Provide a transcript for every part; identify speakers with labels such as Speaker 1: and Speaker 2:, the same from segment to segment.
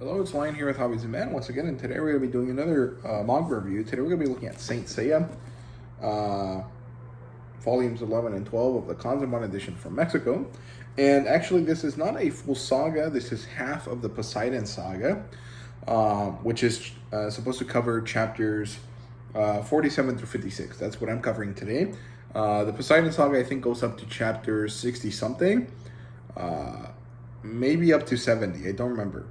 Speaker 1: Hello, it's Lion here with HobbiesofaMan once again, and today we're going to be doing another manga review. Today we're going to be looking at Saint Seiya, volumes 11 and 12 of the Kanzenban edition from Mexico. And actually, this is not a full saga. This is half of the Poseidon Saga, which is supposed to cover chapters 47 through 56. That's what I'm covering today. The Poseidon Saga, I think, goes up to chapter 60-something, maybe up to 70. I don't remember.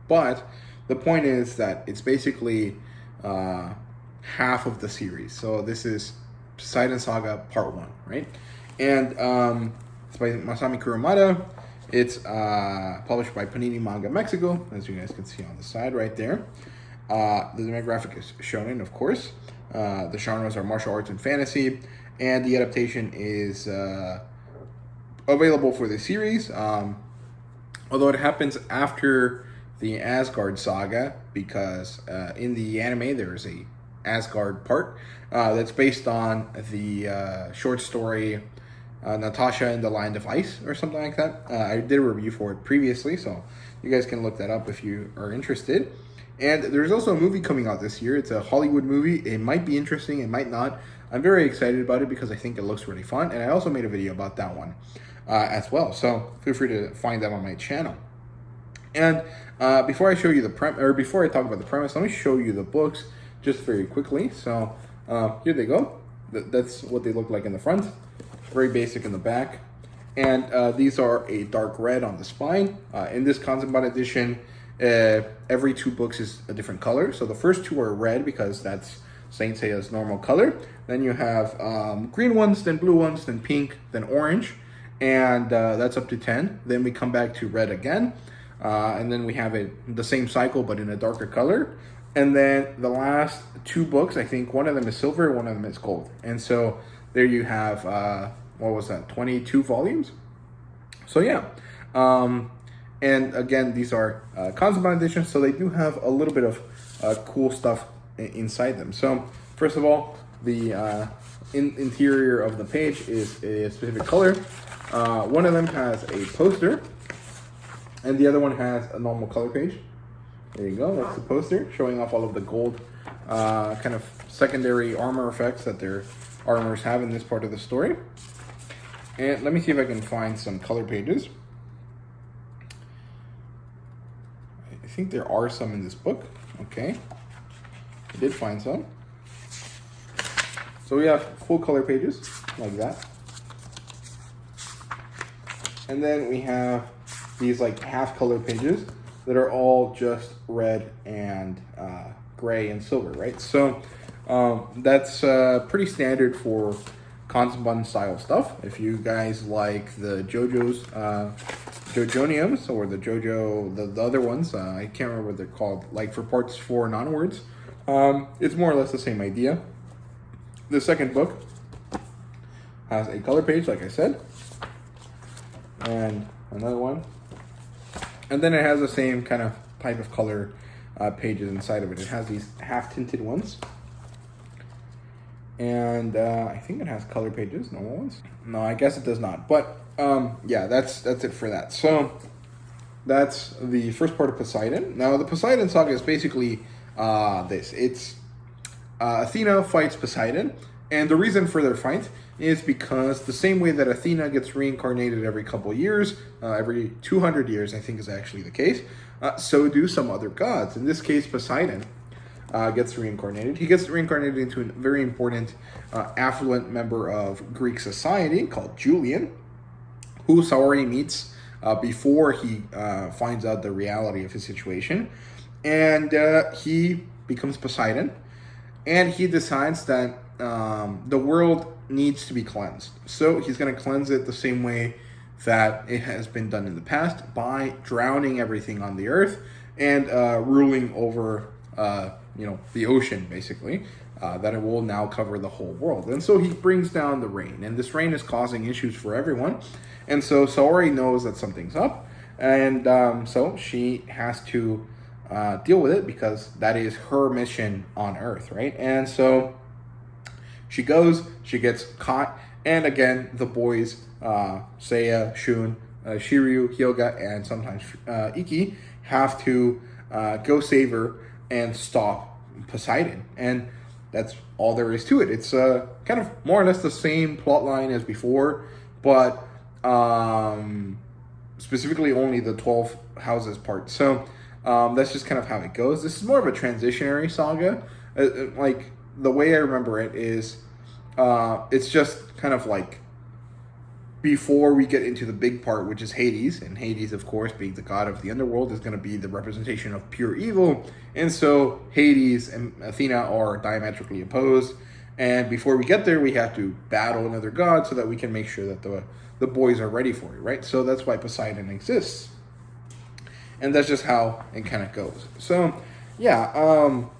Speaker 1: But the point is that it's basically half of the series. So this is Poseidon Saga Part 1, right? And it's by Masami Kurumada. It's published by Panini Manga Mexico, as you guys can see on the side right there. The demographic is shonen, of course. The genres are martial arts and fantasy, and the adaptation is available for the series. Although it happens after the Asgard saga, because in the anime there is a Asgard part that's based on the short story Natasha in the Land of Ice or something like that. I did a review for it previously, so you guys can look that up if you are interested. And there's also a movie coming out this year. It's a Hollywood movie. It might be interesting, it might not. I'm very excited about it because I think it looks really fun, and I also made a video about that one as well. So feel free to find that on my channel. And before I show you before I talk about the premise, let me show you the books just very quickly. So here they go. That's what they look like in the front. Very basic in the back. And these are a dark red on the spine. In this Kanzenban edition, every 2 books is a different color. So the first 2 are red because that's Saint Seiya's normal color. Then you have green ones, then blue ones, then pink, then orange. And that's up to 10. Then we come back to red again. And then we have the same cycle, but in a darker color. And then the last 2 books, I think one of them is silver, one of them is gold. And so there you have, what was that, 22 volumes? So yeah. And again, these are Kanzenban editions, so they do have a little bit of cool stuff inside them. So first of all, the interior of the page is a specific color. One of them has a poster, and the other one has a normal color page. There you go, that's the poster, showing off all of the gold kind of secondary armor effects that their armors have in this part of the story. And let me see if I can find some color pages. I think there are some in this book. Okay, I did find some. So we have full color pages, like that. And then we have these like half color pages that are all just red and gray and silver, right? So that's pretty standard for Kanzenban style stuff. If you guys like the JoJoniums or the other ones, I can't remember what they're called, like for parts 4 and onwards, it's more or less the same idea. The second book has a color page, like I said, and another one, and then it has the same kind of type of color pages inside of it. It has these half tinted ones, and I think it has color pages, normal ones. No, I guess it does not, but yeah, that's it for that. So that's the first part of Poseidon. Now the Poseidon Saga is basically this. It's Athena fights Poseidon, and the reason for their fight is because the same way that Athena gets reincarnated every couple of years, every 200 years I think is actually the case, so do some other gods. In this case, Poseidon gets reincarnated. He gets reincarnated into a very important affluent member of Greek society called Julian, who Saori meets before he finds out the reality of his situation. And he becomes Poseidon, and he decides that the world needs to be cleansed. So he's going to cleanse it the same way that it has been done in the past, by drowning everything on the earth and ruling over the ocean, basically, that it will now cover the whole world. And so he brings down the rain, and this rain is causing issues for everyone. And so Saori knows that something's up, and so she has to deal with it because that is her mission on Earth, right? And so she goes, she gets caught, and again, the boys, Seiya, Shun, Shiryu, Hyoga, and sometimes Iki have to go save her and stop Poseidon. And that's all there is to it. It's kind of more or less the same plot line as before, but specifically only the 12 houses part. So that's just kind of how it goes. This is more of a transitionary saga. Like, the way I remember it is it's just kind of like before we get into the big part, which is Hades. And Hades, of course, being the god of the underworld, is going to be the representation of pure evil. And so Hades and Athena are diametrically opposed. And before we get there, we have to battle another god so that we can make sure that the boys are ready for it, right? So that's why Poseidon exists. And that's just how it kind of goes. So, yeah,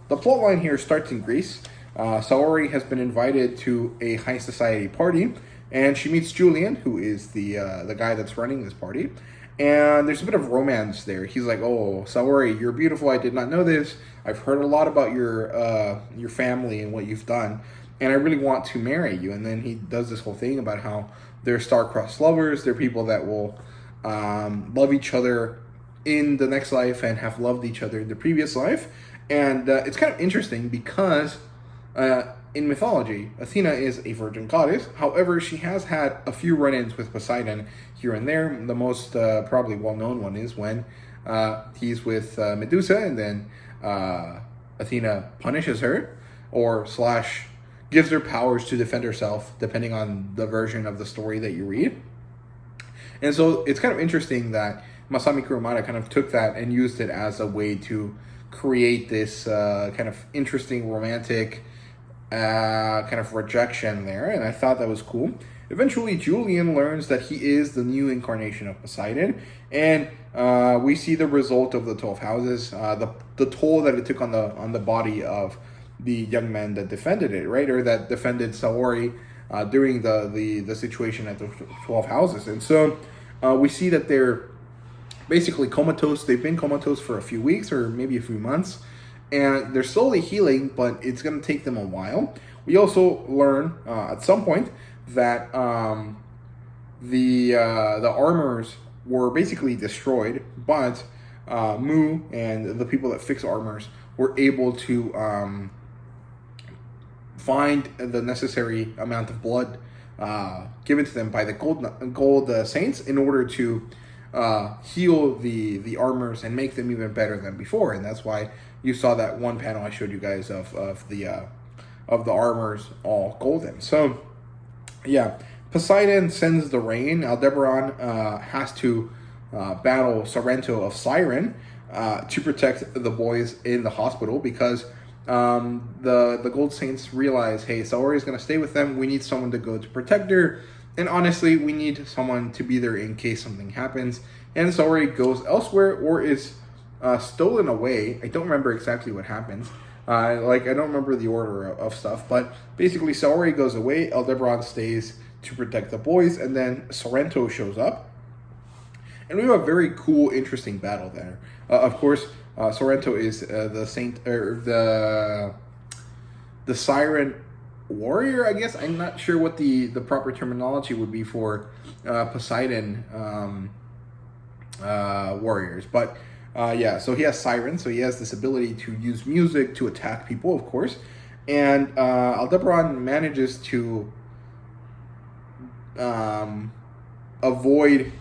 Speaker 1: the plot line here starts in Greece. Saori has been invited to a high society party, and she meets Julian, who is the guy that's running this party. And there's a bit of romance there. He's like, "Oh, Saori, you're beautiful. I did not know this. I've heard a lot about your family and what you've done, and I really want to marry you." And then he does this whole thing about how they're star-crossed lovers. They're people that will love each other in the next life and have loved each other in the previous life. And it's kind of interesting because in mythology, Athena is a virgin goddess. However, she has had a few run-ins with Poseidon here and there. The most probably well-known one is when he's with Medusa, and then Athena punishes her or / gives her powers to defend herself, depending on the version of the story that you read. And so it's kind of interesting that Masami Kurumada kind of took that and used it as a way to create this kind of interesting romantic kind of rejection there, and I thought that was cool. Eventually, Julian learns that he is the new incarnation of Poseidon, and we see the result of the 12 houses, the toll that it took on the body of the young men that defended it, right, or that defended Saori during the situation at the 12 houses. And so we see that they're basically comatose. They've been comatose for a few weeks or maybe a few months, and they're slowly healing, but it's going to take them a while. We also learn at some point that the armors were basically destroyed, but Mu and the people that fix armors were able to find the necessary amount of blood given to them by the gold saints in order to heal the armors and make them even better than before. And that's why you saw that one panel I showed you guys of the armors all golden. So yeah, Poseidon sends the rain. Aldebaran has to battle Sorrento of Siren to protect the boys in the hospital, because the gold saints realize, hey, Saori is going to stay with them. We need someone to go to protect her. And honestly, we need someone to be there in case something happens. And Saori goes elsewhere or is stolen away. I don't remember exactly what happens. I don't remember the order of stuff. But basically, Saori goes away. Aldebaran stays to protect the boys. And then Sorrento shows up. And we have a very cool, interesting battle there. Of course, Sorrento is the saint, or the siren warrior, I guess. I'm not sure what the proper terminology would be for Poseidon warriors, but yeah, so he has siren, so he has this ability to use music to attack people, of course. And Aldebaran manages to avoid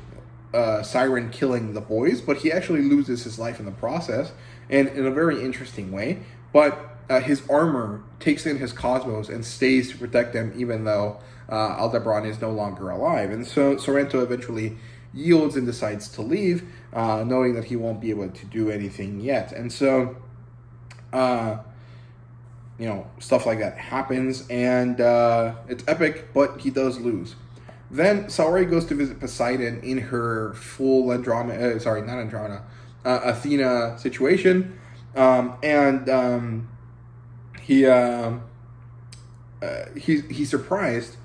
Speaker 1: Siren killing the boys, but he actually loses his life in the process, and in a very interesting way. But his armor takes in his cosmos and stays to protect them, even though Aldebaran is no longer alive. And so Sorrento eventually yields and decides to leave, knowing that he won't be able to do anything yet. And so, stuff like that happens, and it's epic, but he does lose. Then Saori goes to visit Poseidon in her full Athena situation, and he's surprised,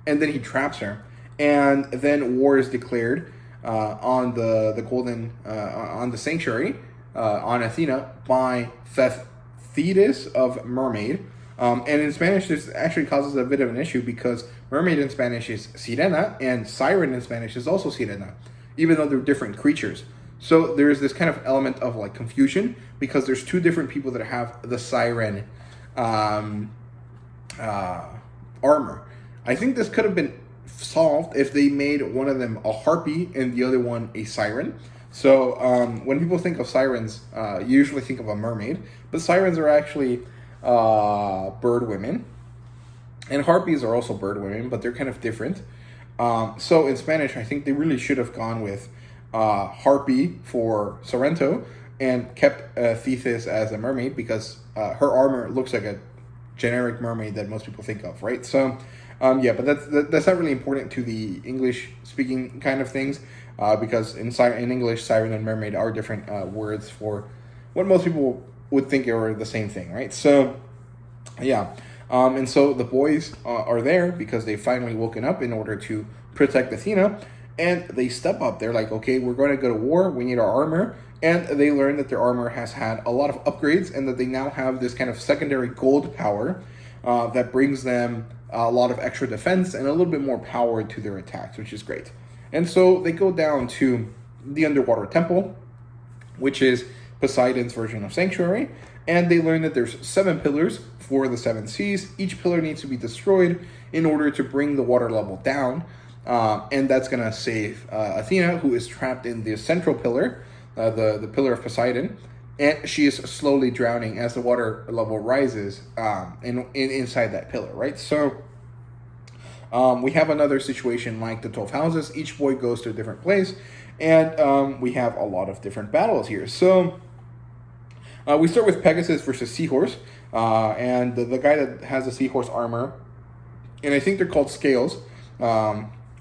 Speaker 1: and then he traps her, and then war is declared on the golden on the sanctuary on Athena by Thetis of Mermaid. And in Spanish, this actually causes a bit of an issue, because mermaid in Spanish is sirena, and siren in Spanish is also sirena. even though they're different creatures. So there's this kind of element of like confusion because there's two different people that have the siren armor. I think this could have been solved if they made one of them a harpy and the other one a siren. So when people think of sirens, you usually think of a mermaid, but sirens are actually bird women, and harpies are also bird women, but they're kind of different. So in Spanish, I think they really should have gone with harpy for Sorrento and kept Thetis as a mermaid because her armor looks like a generic mermaid that most people think of, right? So yeah, but that's not really important to the English speaking kind of things because in English, siren and mermaid are different words for what most people would think are the same thing, right? So yeah, and so the boys are there because they finally woken up in order to protect Athena, and they step up. They're like, okay, we're going to go to war. We need our armor. And they learn that their armor has had a lot of upgrades and that they now have this kind of secondary gold power that brings them a lot of extra defense and a little bit more power to their attacks, which is great. And so they go down to the underwater temple, which is Poseidon's version of Sanctuary, and they learn that there's 7 pillars for the 7 seas. Each pillar needs to be destroyed in order to bring the water level down, and that's going to save Athena, who is trapped in the central pillar, the pillar of Poseidon, and she is slowly drowning as the water level rises inside that pillar, right? So we have another situation like the 12 houses. Each boy goes to a different place, and we have a lot of different battles here. So we start with Pegasus versus Seahorse, and the guy that has the Seahorse armor, and I think they're called Scales,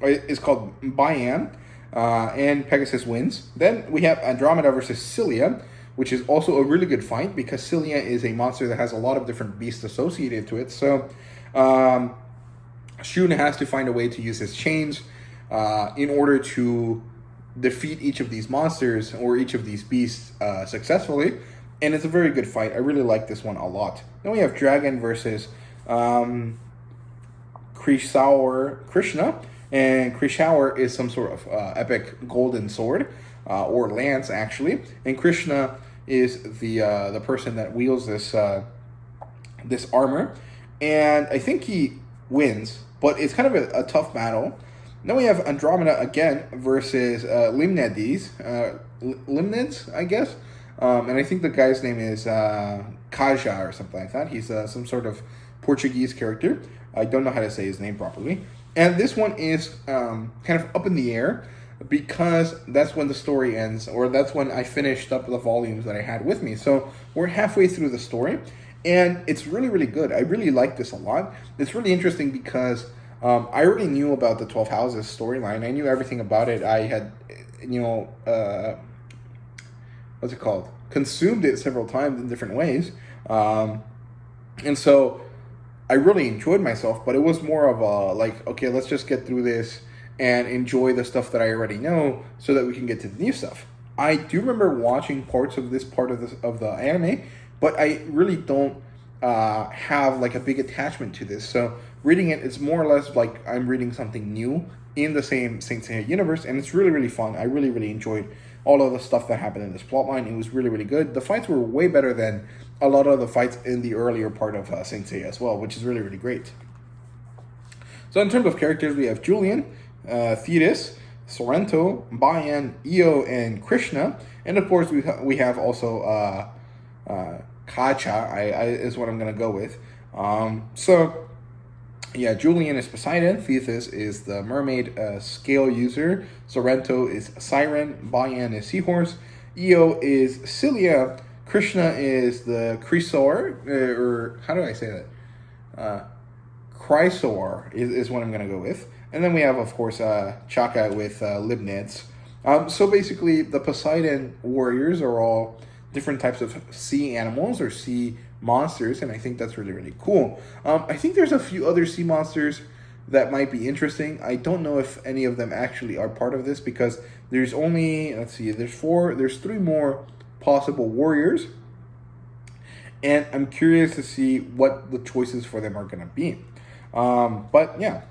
Speaker 1: is called Bayan, and Pegasus wins. Then we have Andromeda versus Seiya, which is also a really good fight because Seiya is a monster that has a lot of different beasts associated to it. So Shun has to find a way to use his chains in order to defeat each of these monsters or each of these beasts successfully. And it's a very good fight. I really like this one a lot. Then we have Dragon versus Krishna. And Krishna is some sort of epic golden sword, or lance, actually. And Krishna is the person that wields this armor. And I think he wins, but it's kind of a tough battle. Then we have Andromeda again versus Limnades, I guess. And I think the guy's name is Kaja or something like that. He's some sort of Portuguese character. I don't know how to say his name properly. And this one is kind of up in the air because that's when the story ends, or that's when I finished up the volumes that I had with me. So we're halfway through the story, and it's really, really good. I really like this a lot. It's really interesting because I already knew about the 12 Houses storyline. I knew everything about it. I had, what's it called? Consumed it several times in different ways. And so I really enjoyed myself, but it was more of a like, okay, let's just get through this and enjoy the stuff that I already know so that we can get to the new stuff. I do remember watching parts of this part of the anime, but I really don't have like a big attachment to this. So reading it, it's more or less like I'm reading something new in the same Saint Seiya universe, and it's really, really fun. I really, really enjoyed all of the stuff that happened in this plotline. It was really, really good. The fights were way better than a lot of the fights in the earlier part of Saint Seiya as well, which is really, really great. So in terms of characters, we have Julian, Thetis, Sorrento, Bayan, Io, and Krishna. And of course, we have also Kacha, is what I'm going to go with. So, yeah, Julian is Poseidon, Thetis is the mermaid scale user, Sorrento is Siren, Bayan is Seahorse, Io is Seiya, Krishna is the Chrysaor, or how do I say that? Chrysaor is what I'm going to go with. And then we have, of course, Chaka with Libneds. So basically, the Poseidon warriors are all different types of sea animals or sea monsters, and I think that's really, really cool. I think there's a few other sea monsters that might be interesting. I don't know if any of them actually are part of this because there's only, let's see, there's 3 more possible warriors, and I'm curious to see what the choices for them are going to be. But yeah.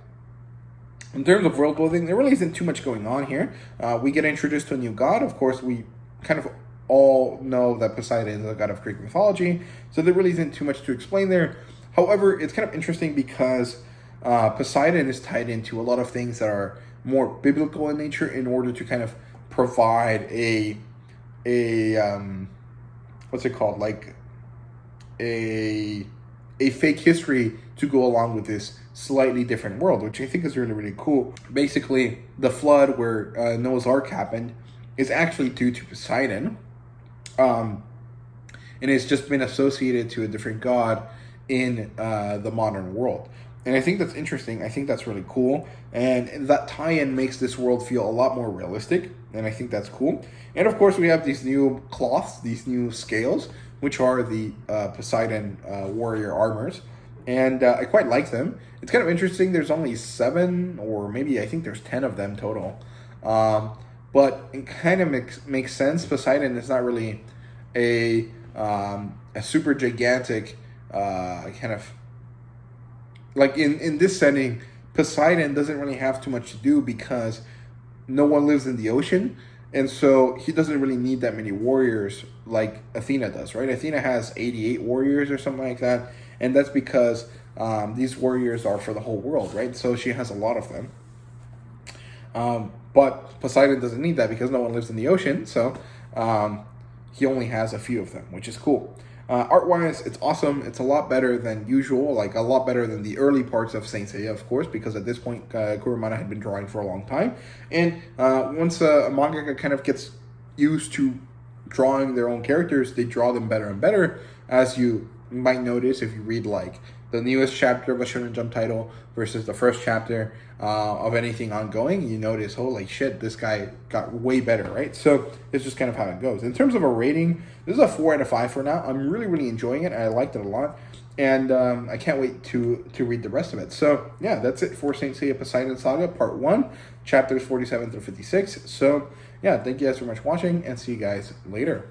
Speaker 1: In terms of world building, there really isn't too much going on here. We get introduced to a new god. Of course, we kind of all know that Poseidon is a god of Greek mythology, so there really isn't too much to explain there. However, it's kind of interesting because Poseidon is tied into a lot of things that are more biblical in nature in order to kind of provide a what's it called, like a fake history to go along with this slightly different world, which I think is really, really cool. Basically, the flood where Noah's Ark happened is actually due to Poseidon, and it's just been associated to a different god in the modern world. And I think that's interesting. I think that's really cool. And that tie-in makes this world feel a lot more realistic. And I think that's cool. And of course, we have these new cloths, these new scales, which are the Poseidon warrior armors. And I quite like them. It's kind of interesting. There's only 7, or maybe I think there's 10 of them total. But it kind of makes sense. Poseidon is not really a super gigantic kind of, like in this setting, Poseidon doesn't really have too much to do because no one lives in the ocean, and so he doesn't really need that many warriors like Athena does, right? Athena has 88 warriors or something like that, and that's because these warriors are for the whole world, right? So she has a lot of them. But Poseidon doesn't need that because no one lives in the ocean, so he only has a few of them, which is cool. Art-wise, it's awesome. It's a lot better than usual, like a lot better than the early parts of Saint Seiya, of course, because at this point, Kurumada had been drawing for a long time. And once a mangaka kind of gets used to drawing their own characters, they draw them better and better, as you might notice if you read like the newest chapter of a Shonen Jump title versus the first chapter of anything ongoing. You notice, holy shit, this guy got way better, right? So it's just kind of how it goes. In terms of a rating, this is a 4 out of 5 for now. I'm really, really enjoying it. I liked it a lot. And I can't wait to read the rest of it. So yeah, that's it for Saint Seiya Poseidon Saga Part 1, chapters 47 through 56. So yeah, thank you guys so much for watching, and see you guys later.